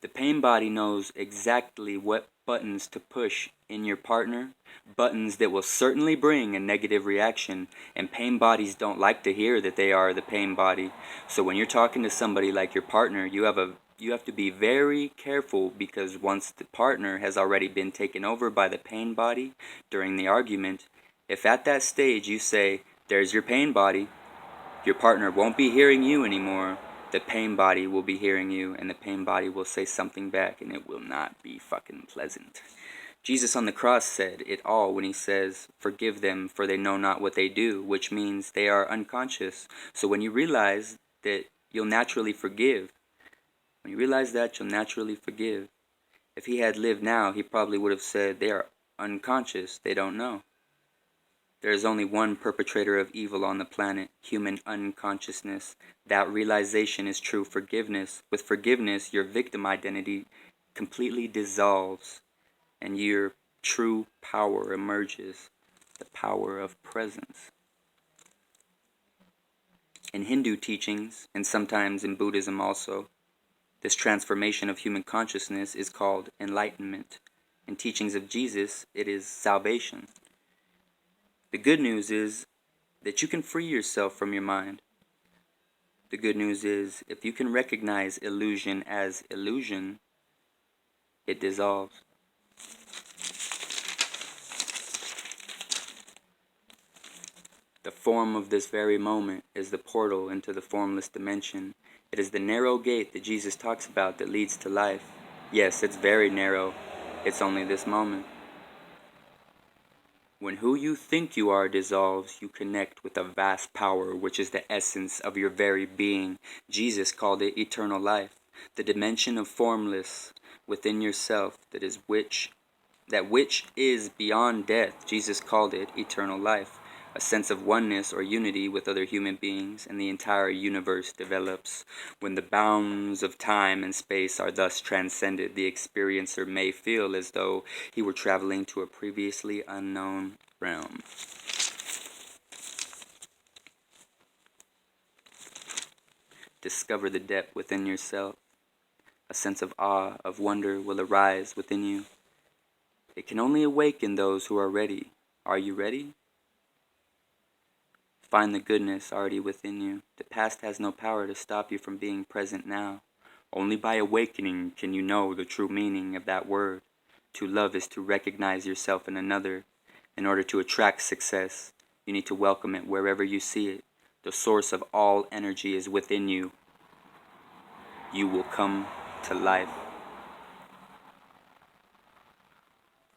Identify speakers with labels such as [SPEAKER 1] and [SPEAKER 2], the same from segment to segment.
[SPEAKER 1] The pain body knows exactly what buttons to push in your partner, buttons that will certainly bring a negative reaction, and pain bodies don't like to hear that they are the pain body. So when you're talking to somebody like your partner, you have to be very careful, because once the partner has already been taken over by the pain body during the argument, if at that stage you say, "There's your pain body," your partner won't be hearing you anymore. The pain body will be hearing you, and the pain body will say something back, and it will not be fucking pleasant. Jesus on the cross said it all when he says, "Forgive them, for they know not what they do," which means they are unconscious. So when you realize that, you'll naturally forgive. When you realize that, you'll naturally forgive. If he had lived now, he probably would have said, "They are unconscious, they don't know." There is only one perpetrator of evil on the planet, human unconsciousness. That realization is true forgiveness. With forgiveness, your victim identity completely dissolves, and your true power emerges, the power of presence. In Hindu teachings, and sometimes in Buddhism also, this transformation of human consciousness is called enlightenment. In teachings of Jesus, it is salvation. The good news is that you can free yourself from your mind. The good news is, if you can recognize illusion as illusion, it dissolves. The form of this very moment is the portal into the formless dimension. It is the narrow gate that Jesus talks about that leads to life. Yes, it's very narrow. It's only this moment. When who you think you are dissolves, you connect with a vast power, which is the essence of your very being. Jesus called it eternal life, the dimension of formless within yourself, that which is beyond death. Jesus called it eternal life, a sense of oneness or unity with other human beings, and the entire universe develops. When the bounds of time and space are thus transcended, the experiencer may feel as though he were traveling to a previously unknown realm. Discover the depth within yourself. A sense of awe, of wonder will arise within you. It can only awaken those who are ready. Are you ready? Find the goodness already within you. The past has no power to stop you from being present now. Only by awakening can you know the true meaning of that word. To love is to recognize yourself in another. In order to attract success, you need to welcome it wherever you see it. The source of all energy is within you. You will come to life.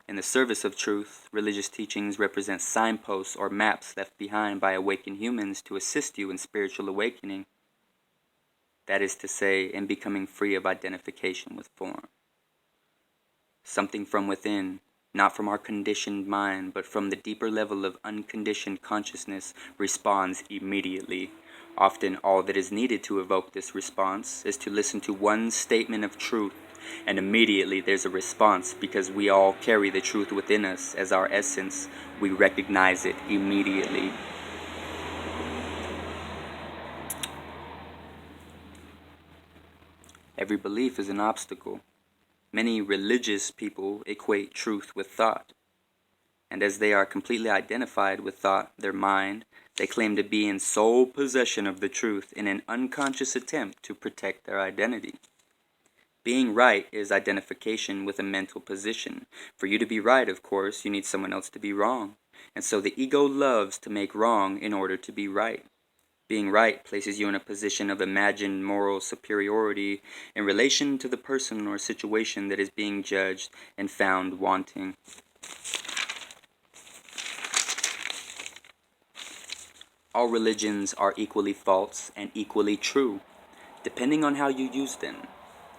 [SPEAKER 1] In the service of truth, religious teachings represent signposts or maps left behind by awakened humans to assist you in spiritual awakening. That is to say, in becoming free of identification with form. Something from within, not from our conditioned mind, but from the deeper level of unconditioned consciousness, responds immediately. Often all that is needed to evoke this response is to listen to one statement of truth, and immediately there's a response, because we all carry the truth within us as our essence. We recognize it immediately. Every belief is an obstacle. Many religious people equate truth with thought, and as they are completely identified with thought, their mind, they claim to be in sole possession of the truth in an unconscious attempt to protect their identity. Being right is identification with a mental position. For you to be right, of course, you need someone else to be wrong. And so the ego loves to make wrong in order to be right. Being right places you in a position of imagined moral superiority in relation to the person or situation that is being judged and found wanting. All religions are equally false and equally true, depending on how you use them.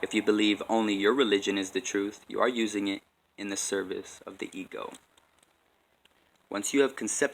[SPEAKER 1] If you believe only your religion is the truth, you are using it in the service of the ego. Once you have conceptualized